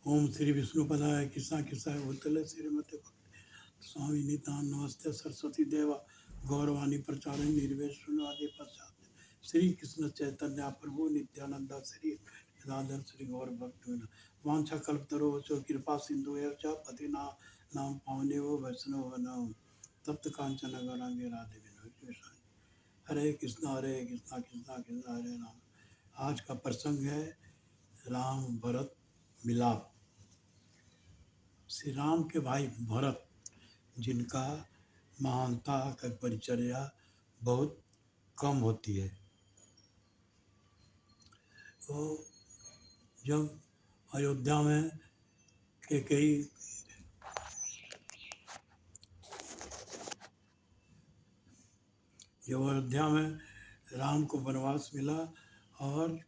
ओम श्री विष्णुपदाय कृष्णा कृष्णाय भूतले श्रीमते स्वामी नितान नमस्ते सरस्वती देवा गौरवाणी प्रचारण निर्वेश शून्यवादी पश्चात श्री कृष्ण चैतन्य प्रभु नित्यानंद श्री गदाधर श्री गौर भक्त वांछा कल्पतरो चो कृपा सिंधु एव च पतिना नाम पावने वो वैष्णव नाम तप्त कांचन गौरांगे राधे विनोद हरे कृष्णा कृष्णा कृष्णा हरे राम। आज का प्रसंग है राम भरत मिलाप। श्री राम के भाई भरत, जिनका महानता का परिचर्या बहुत कम होती है, वो जब अयोध्या में कैकेयी जब अयोध्या में राम को वनवास मिला और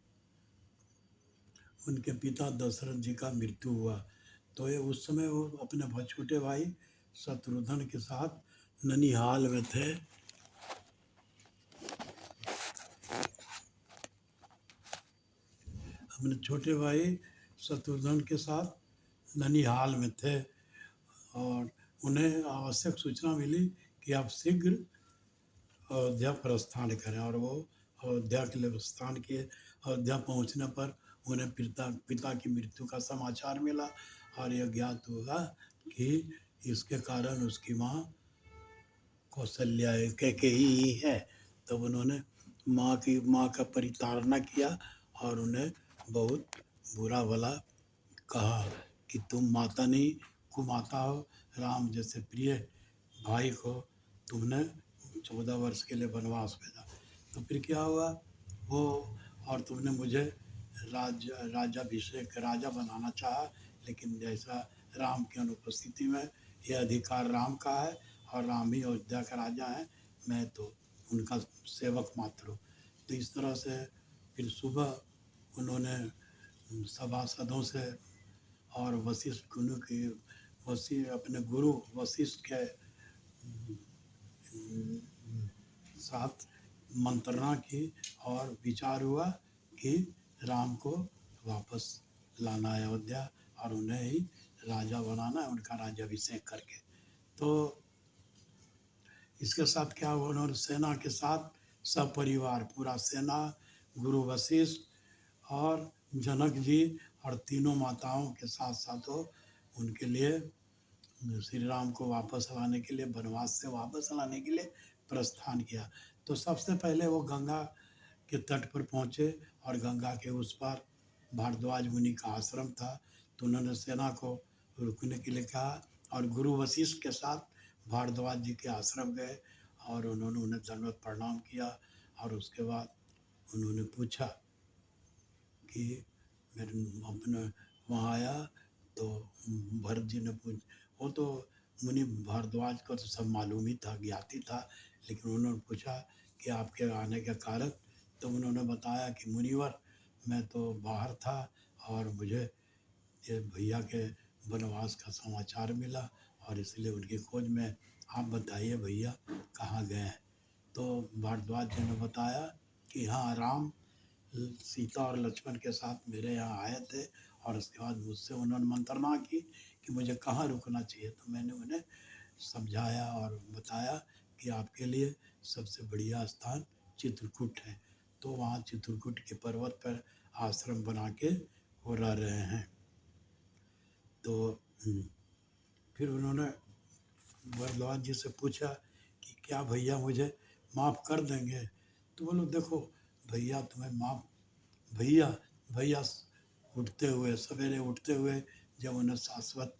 उनके पिता दशरथ जी का मृत्यु हुआ, तो ये उस समय वो अपने छोटे भाई शत्रुघ्न के साथ ननिहाल में थे। अपने छोटे भाई शत्रुघ्न के साथ ननिहाल में थे और उन्हें आवश्यक सूचना मिली कि आप शीघ्र अयोध्या प्रस्थान करें, और वो अयोध्या के लिए प्रस्थान किए। अयोध्या पहुंचने पर उन्हें पिता की मृत्यु का समाचार मिला और यह ज्ञात हुआ कि इसके कारण उसकी माँ कौशल्या कैकेयी ही है। तब उन्होंने माँ का परिताड़ना किया और उन्हें बहुत बुरा भला कहा कि तुम माता नहीं कुमाता हो, राम जैसे प्रिय भाई को तुमने 14 वर्ष के लिए वनवास भेजा, तो फिर क्या हुआ वो, और तुमने मुझे राज्याभिषेक राजा बनाना चाहा, लेकिन जैसा राम की अनुपस्थिति में यह अधिकार राम का है और राम ही अयोध्या का राजा है, मैं तो उनका सेवक मात्र हूँ। तो इस तरह से फिर सुबह उन्होंने सभासदों से और अपने गुरु वशिष्ठ के साथ मंत्रणा की और विचार हुआ कि राम को वापस लाना है अयोध्या और उन्हें ही राजा बनाना है, उनका राज्याभिषेक करके। तो इसके साथ क्या हुआ, उन्होंने सेना के साथ सब परिवार, पूरा सेना, गुरु वशिष्ठ और जनक जी और तीनों माताओं के साथ साथ हो उनके लिए श्री राम को वापस लाने के लिए, वनवास से वापस लाने के लिए प्रस्थान किया। तो सबसे पहले वो गंगा के तट पर पहुँचे और गंगा के उस पार भारद्वाज मुनि का आश्रम था, तो उन्होंने सेना को रुकने के लिए कहा और गुरु वशिष्ठ के साथ भारद्वाज जी के आश्रम गए और उन्होंने उन्हें दंडवत प्रणाम किया। और उसके बाद उन्होंने पूछा कि मेरे अपने वहाँ आया, तो भरत जी ने वो तो मुनि भारद्वाज को तो सब मालूम ही था, ज्ञाति था, लेकिन उन्होंने पूछा कि आपके आने का कारण, तो उन्होंने बताया कि मुनिवर मैं तो बाहर था और मुझे ये भैया के वनवास का समाचार मिला और इसलिए उनकी खोज में, आप बताइए भैया कहाँ गए हैं। तो भारद्वाज जी ने बताया कि हाँ, राम सीता और लक्ष्मण के साथ मेरे यहाँ आए थे और उसके बाद मुझसे उन्होंने मंत्रणा की कि मुझे कहाँ रुकना चाहिए, तो मैंने उन्हें समझाया और बताया कि आपके लिए सबसे बढ़िया स्थान चित्रकूट है। तो वहाँ चित्रकूट के पर्वत पर आश्रम बना के वो रह रहे हैं। तो फिर उन्होंने भारद्वाज जी से पूछा कि क्या भैया मुझे माफ़ कर देंगे, तो बोलो देखो भैया तुम्हें भैया भैया उठते हुए, सवेरे उठते हुए जब उन्हें शाश्वत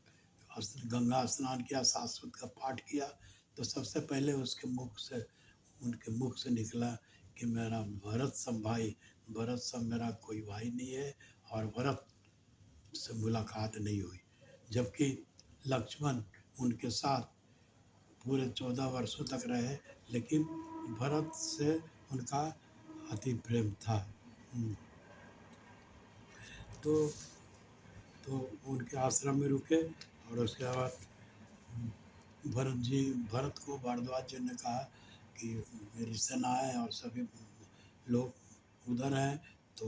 गंगा स्नान किया, शाश्वत का पाठ किया, तो सबसे पहले उनके मुख से निकला कि मेरा भरत सम भाई, भरत सम मेरा कोई भाई नहीं है और भरत से मुलाकात नहीं हुई। जबकि लक्ष्मण उनके साथ पूरे 14 वर्षों तक रहे, लेकिन भरत से उनका अति प्रेम था। तो उनके आश्रम में रुके और उसके बाद भरत को भारद्वाज जी ने कहा कि मेरी सेना है और सभी लोग उधर हैं, तो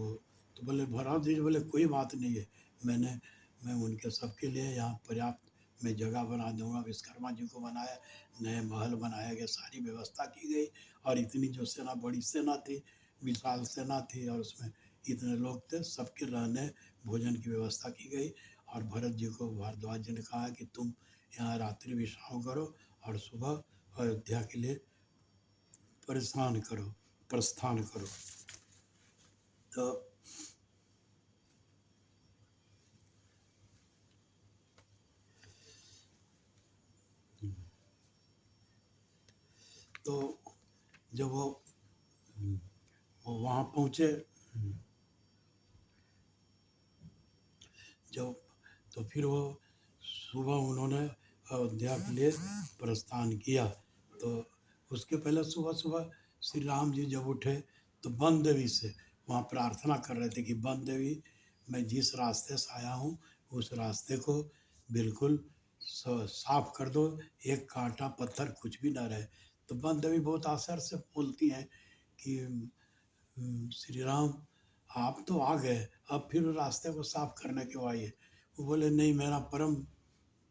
बोले भरत जी बोले कोई बात नहीं है, मैंने मैं उनके सबके लिए यहाँ पर्याप्त मैं जगह बना दूँगा। विश्वकर्मा जी को बनाया, नए महल बनाया गया, सारी व्यवस्था की गई और इतनी जो सेना, बड़ी सेना थी, विशाल सेना थी और उसमें इतने लोग थे, सबके रहने, भोजन की व्यवस्था की गई। और भरत जी को भारद्वाज जी ने कहा कि तुम यहाँ रात्रि विश्राम करो और सुबह अयोध्या के लिए प्रस्थान करो। तो तो जब वो वहाँ पहुँचे, जब तो फिर वो सुबह उन्होंने अयोध्या के लिए प्रस्थान किया। तो उसके पहले सुबह सुबह श्री राम जी जब उठे तो वन देवी से वहाँ प्रार्थना कर रहे थे कि वन देवी, मैं जिस रास्ते से आया हूँ उस रास्ते को बिल्कुल साफ कर दो, एक कांटा पत्थर कुछ भी ना रहे। तो वन देवी बहुत आश्चर्य से बोलती हैं कि श्री राम, आप तो आ गए, अब फिर रास्ते को साफ करने क्यों आए? वो बोले, नहीं, मेरा परम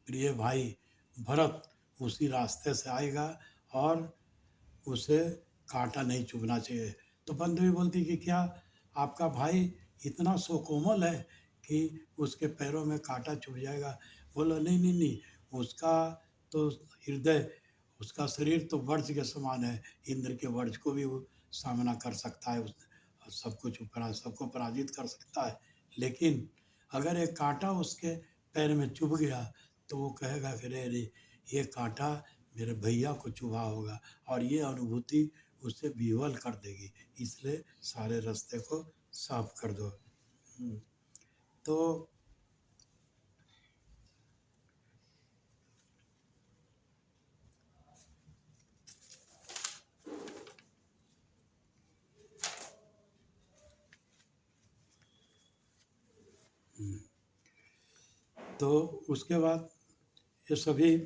प्रिय भाई भरत उसी रास्ते से आएगा और उसे कांटा नहीं चुभना चाहिए। तो बंधुई बोलती कि क्या आपका भाई इतना सुकोमल है कि उसके पैरों में कांटा चुभ जाएगा? बोला, नहीं नहीं नहीं, उसका तो हृदय, उसका शरीर तो वज्र के समान है, इंद्र के वज्र को भी वो सामना कर सकता है, सब कुछ सबको पराजित कर सकता है। लेकिन अगर एक कांटा उसके पैर में चुभ गया तो वो कहेगा कि अरे अरे, ये कांटा मेरे भैया को चुभा होगा और ये अनुभूति उसे विह्वल कर देगी, इसलिए सारे रास्ते को साफ कर दो। तो तो उसके बाद ये सभी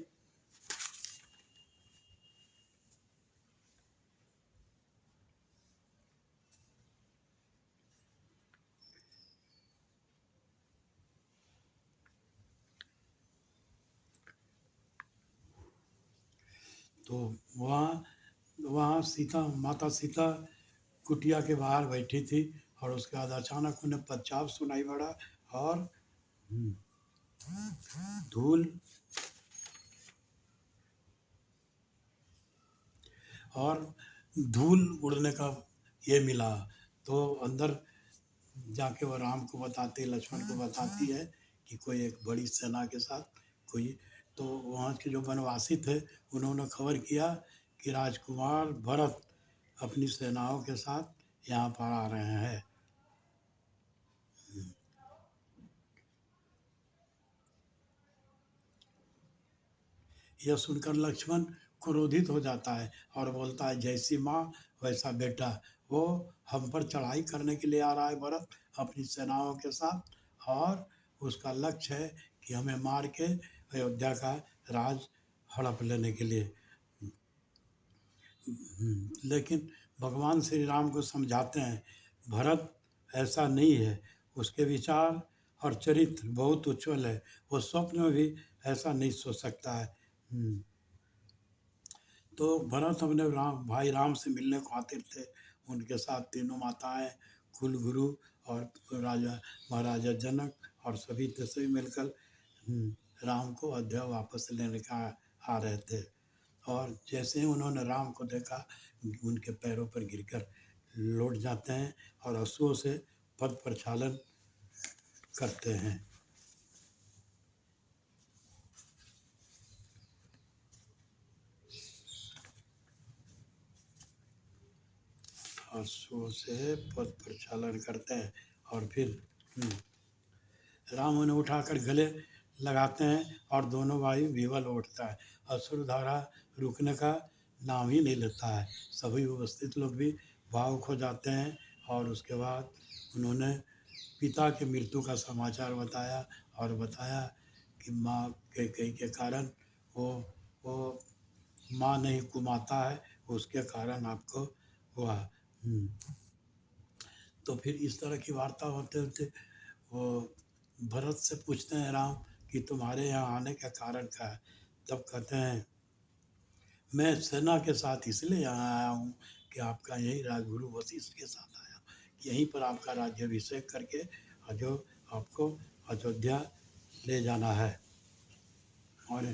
तो वहाँ वहाँ सीता, माता सीता कुटिया के बाहर बैठी थी और उसके बाद अचानक उन्हें पदचाप सुनाई पड़ा और धूल और धूल उड़ने का ये मिला। तो अंदर जाके वो राम को बताती, लक्ष्मण को बताती है कि कोई एक बड़ी सेना के साथ कोई, तो वहाँ के जो वनवासी थे उन्होंने खबर किया कि राजकुमार भरत अपनी सेनाओं के साथ यहाँ पर आ रहे हैं। यह सुनकर लक्ष्मण क्रोधित हो जाता है और बोलता है, जैसी माँ वैसा बेटा, वो हम पर चढ़ाई करने के लिए आ रहा है भरत अपनी सेनाओं के साथ, और उसका लक्ष्य है कि हमें मार के अयोध्या का राज हड़प लेने के लिए। लेकिन भगवान श्री राम को समझाते हैं, भरत ऐसा नहीं है, उसके विचार और चरित्र बहुत उज्ज्वल है, वो स्वप्न में भी ऐसा नहीं सोच सकता है। तो भरत अपने भाई राम से मिलने को आते थे। उनके साथ तीनों माताएं, कुल गुरु और राजा महाराजा जनक और सभी थे, सभी मिलकर राम को अयोध्या वापस लेने का आ रहे थे। और जैसे ही उन्होंने राम को देखा, उनके पैरों पर गिरकर लौट जाते हैं और अश्वों से पद प्रक्षालन करते हैं। अश्वों से पद प्रक्षालन करते हैं और फिर राम उन्हें उठाकर गले लगाते हैं और दोनों भाई विवल उठता है। अश्रुधारा रुकने का नाम ही नहीं लेता है। सभी उपस्थित लोग भी भावुक हो जाते हैं और उसके बाद उन्होंने पिता की मृत्यु का समाचार बताया और बताया कि माँ कैकेयी के कारण वो वो माँ नहीं कुमाता है, उसके कारण आपको हुआ। तो फिर इस तरह की वार्ता होते होते वो भरत से पूछते हैं राम कि तुम्हारे यहाँ आने का कारण क्या है? तब कहते हैं, मैं सेना के साथ इसलिए यहाँ आया हूँ कि आपका यही राजगुरु वशिष्ठ के साथ आया हूँ, कि यहीं पर आपका राज्याभिषेक करके जो आपको अयोध्या ले जाना है। और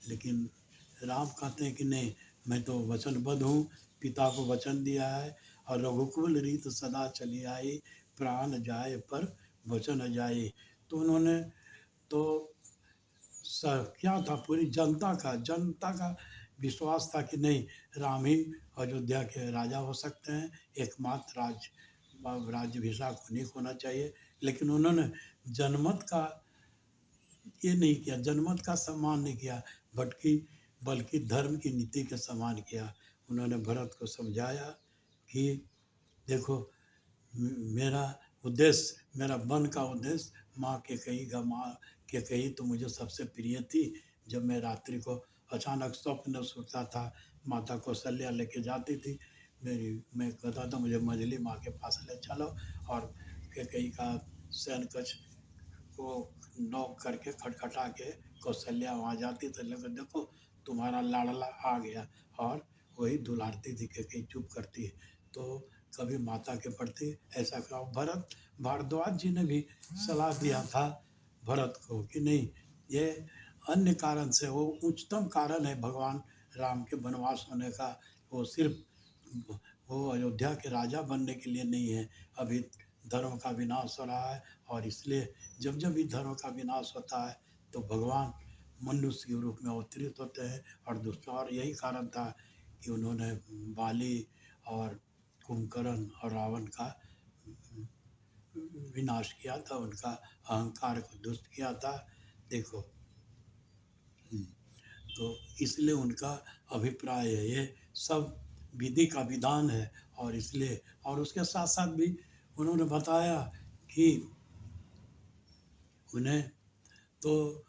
लेकिन राम कहते हैं कि नहीं, मैं तो वचनबद्ध हूँ, पिता को वचन दिया है, और रघुकुल रीत सदा चली आई, प्राण जाए पर वचन जाए। तो उन्होंने तो क्या था, पूरी जनता का विश्वास था कि नहीं, राम ही अयोध्या के राजा हो सकते हैं, एकमात्र राज्यभिषेक उन्हीं को होना चाहिए। लेकिन उन्होंने जनमत का ये नहीं किया, जनमत का सम्मान नहीं किया, बल्कि बल्कि धर्म की नीति का सम्मान किया। उन्होंने भरत को समझाया कि देखो, मेरा उद्देश्य, मेरा मन का उद्देश्य माँ के कही तो मुझे सबसे प्रिय थी। जब मैं रात्रि को अचानक स्वप्न सोचता था, माता कौशल्या लेके जाती थी, मैं कहता था मुझे मझली माँ के पास ले चलो, और कैकेयी का शयन कक्ष को नॉक करके खटखटा के कौशल्या वहाँ जाती तो लगे देखो तुम्हारा लाडला आ गया, और वही दुलारती थी कि चुप करती है। तो कभी माता के प्रति ऐसा कहा। भरत भारद्वाज जी ने भी सलाह दिया था भरत को कि नहीं, ये अन्य कारण से, वो उच्चतम कारण है भगवान राम के वनवास होने का, वो सिर्फ वो अयोध्या के राजा बनने के लिए नहीं है। अभी धर्म का विनाश हो रहा है, और इसलिए जब जब भी धर्म का विनाश होता है तो भगवान मनुष्य के रूप में अवतरित होते हैं। और दूसरा और यही कारण था कि उन्होंने बाली और कुंभकर्ण और रावण का विनाश किया था, उनका अहंकार को दुष्ट किया था। देखो, तो इसलिए उनका अभिप्राय है, ये सब विधि का विधान है। और इसलिए, और उसके साथ साथ भी उन्होंने बताया कि उन्हें तो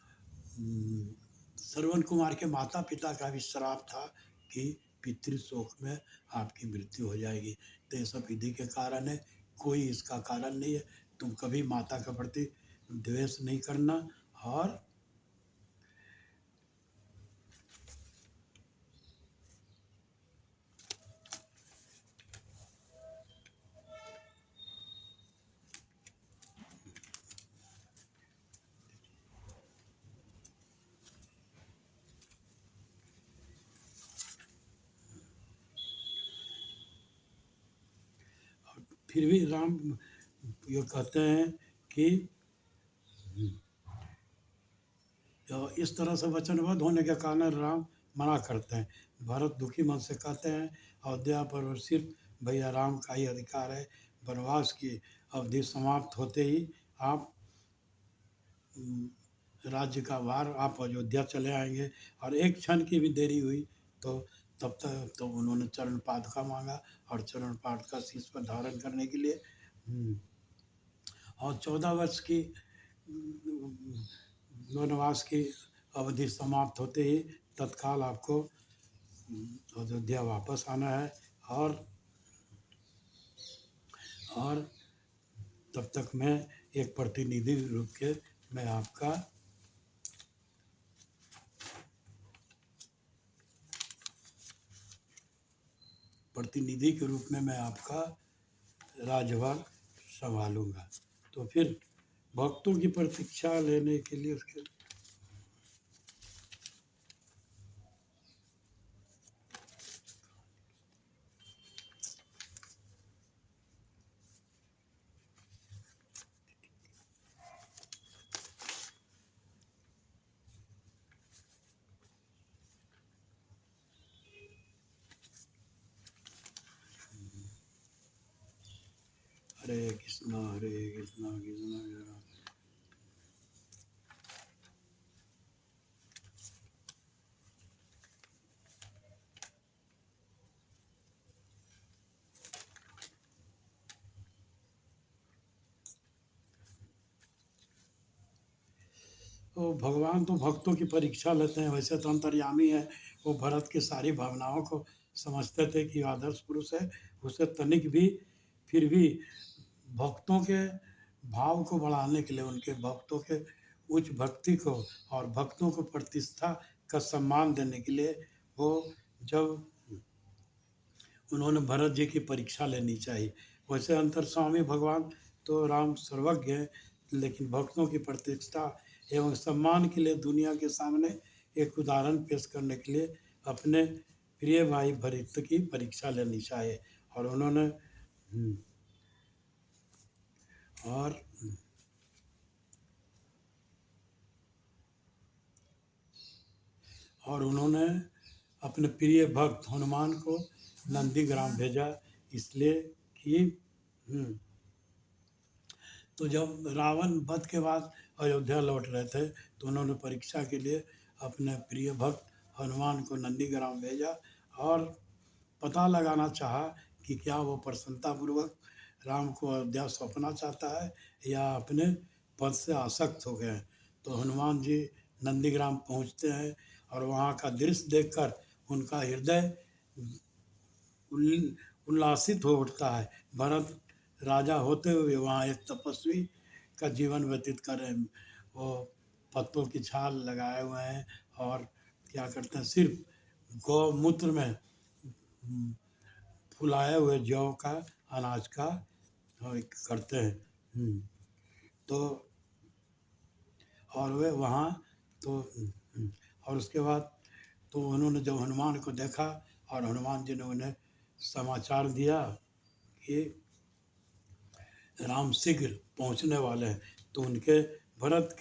श्रवण कुमार के माता पिता का भी श्राप था कि पितृशोक में आपकी मृत्यु हो जाएगी। तो ये सब विधि के कारण है, कोई इसका कारण नहीं है। तुम कभी माता के प्रति द्वेष नहीं करना। और फिर भी राम ये कहते हैं कि इस तरह से वचनबद्ध होने के कारण राम मना करते हैं। भरत दुखी मन से कहते हैं, अयोध्या पर सिर्फ भैया राम का ही अधिकार है। वनवास की अवधि समाप्त होते ही आप राज्य का भार आप अयोध्या चले आएंगे। और एक क्षण की भी देरी हुई तो तब तक तो उन्होंने चरण पादुका मांगा, और चरण पादुका शीश पर धारण करने के लिए और 14 वर्ष की वनवास की अवधि समाप्त होते ही तत्काल आपको अयोध्या वापस आना है। और तब तक मैं एक प्रतिनिधि रूप के मैं आपका प्रतिनिधि के रूप में मैं आपका राजभाग संभालूंगा। तो फिर भक्तों की प्रतीक्षा लेने के लिए उसके हरे कृष्णा कृष्णा कृष्णा। तो भगवान तो भक्तों की परीक्षा लेते हैं, वैसे तो अंतर्यामी है। वो भरत की सारी भावनाओं को समझते थे कि आदर्श पुरुष है, उसे तनिक भी फिर भी भक्तों के भाव को बढ़ाने के लिए, उनके भक्तों के उच्च भक्ति को और भक्तों को प्रतिष्ठा का सम्मान देने के लिए वो जब उन्होंने भरत जी की परीक्षा लेनी चाहिए। वैसे अंतर्स्वामी भगवान तो राम सर्वज्ञ हैं, लेकिन भक्तों की प्रतिष्ठा एवं सम्मान के लिए दुनिया के सामने एक उदाहरण पेश करने के लिए अपने प्रिय भाई भरत की परीक्षा लेनी चाहिए। और उन्होंने और और उन्होंने अपने प्रिय भक्त हनुमान को नंदीग्राम भेजा, इसलिए कि तो जब रावण वध के बाद अयोध्या लौट रहे थे तो उन्होंने परीक्षा के लिए अपने प्रिय भक्त हनुमान को नंदीग्राम भेजा और पता लगाना चाहा कि क्या वो प्रसन्नतापूर्वक राम को अयोध्या सौंपना चाहता है या अपने पद से आसक्त हो गए हैं। तो हनुमान जी नंदीग्राम पहुंचते हैं और वहाँ का दृश्य देखकर उनका हृदय उल्लासित हो उठता है। भरत राजा होते हुए वहाँ एक तपस्वी का जीवन व्यतीत कर रहे हैं। वो पत्तों की छाल लगाए हुए हैं और क्या करते हैं, सिर्फ गौमूत्र में फुलाए हुए जौ का अनाज का करते हैं। तो और वे वहाँ तो और उसके बाद तो उन्होंने जब हनुमान को देखा और हनुमान जी ने उन्हें समाचार दिया कि राम शीघ्र पहुँचने वाले हैं, तो उनके भरत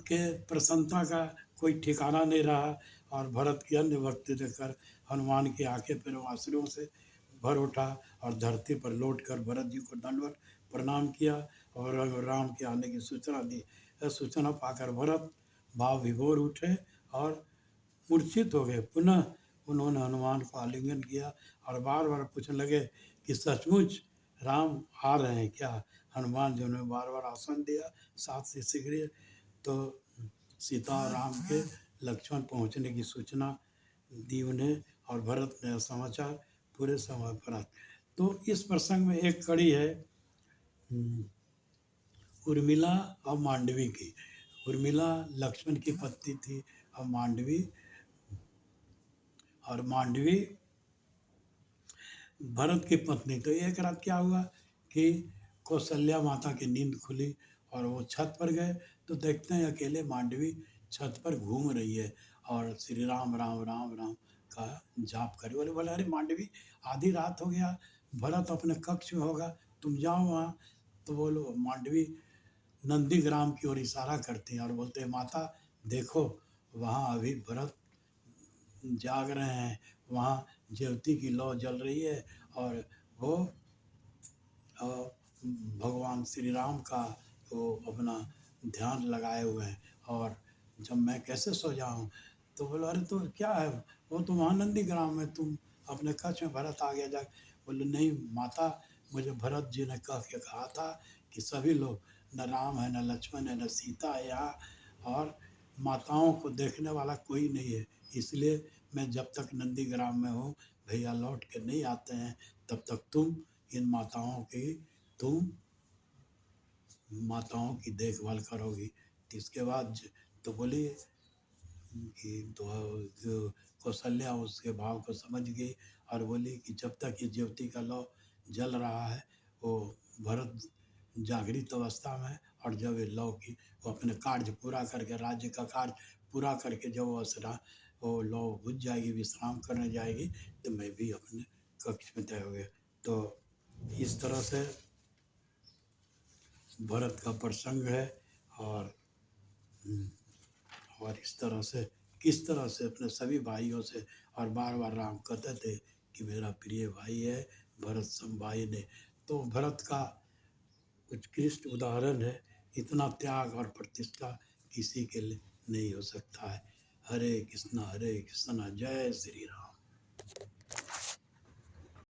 के प्रसन्नता का कोई ठिकाना नहीं रहा। और भरत की अन्य भक्ति देखकर हनुमान की आंखें फिर आंसुओं से भर उठा और धरती पर लौटकर भरत जी को दंडवत प्रणाम किया और राम के आने की सूचना दी। यह सूचना पाकर भरत भाव विभोर उठे और मूर्छित हो गए। पुनः उन्होंने हनुमान को आलिंगन किया और बार बार पूछने लगे कि सचमुच राम आ रहे हैं क्या। हनुमान जी ने बार बार आश्वासन दिया, साथ ही शीघ्र तो सीता और राम के लक्ष्मण पहुंचने की सूचना दी उन्हें और भरत ने समाचार पूरे समय पर। तो इस प्रसंग में एक कड़ी है उर्मिला और मांडवी की। उर्मिला लक्ष्मण की पत्नी थी और मांडवी भरत की पत्नी। तो एक रात क्या हुआ कि कौशल्या माता की नींद खुली और वो छत पर गए तो देखते हैं अकेले मांडवी छत पर घूम रही है और श्री राम राम राम राम का जाप करे। बोले बोले अरे मांडवी, आधी रात हो गया, भरत अपने कक्ष में होगा, तुम जाओ वहाँ। तो बोलो मांडवी नंदीग्राम की ओर इशारा करते हैं और बोलते हैं माता देखो, वहाँ अभी भरत जाग रहे हैं, वहाँ ज्योति की लौ जल रही है और वो भगवान श्री राम का वो अपना ध्यान लगाए हुए हैं और जब मैं कैसे सो जाऊँ। तो बोलो अरे तो क्या है, वो तो वहाँ नंदीग्राम में, तुम अपने कक्ष में, भरत आ गया। जा बोले नहीं माता, मुझे भरत जी ने कह के कहा था कि सभी लोग, न राम है न लक्ष्मण है न सीता है यहाँ, और माताओं को देखने वाला कोई नहीं है, इसलिए मैं जब तक नंदीग्राम में हूँ, भैया लौट के नहीं आते हैं, तब तक इन तुम माताओं की देखभाल करोगी। तो इसके बाद तो बोली कि तो कौशल्या उसके भाव को समझ गई और बोली कि जब तक ये ज्योति का लौ जल रहा है, वो भरत जागृत अवस्था में है और जब ये लौ की वो अपने कार्य पूरा करके, राज्य का कार्य पूरा करके जब वो लौ बुझ जाएगी, विश्राम करने जाएगी, तो मैं भी अपने कक्ष में तय हो गया। तो इस तरह से भरत का प्रसंग है और इस तरह से किस तरह से अपने सभी भाइयों से, और बार बार राम कहते थे कि मेरा प्रिय भाई है भरत सम भाई ने। तो भरत का उत्कृष्ट उदाहरण है, इतना त्याग और प्रतिष्ठा किसी के लिए नहीं हो सकता है। हरे कृष्णा जय श्री राम।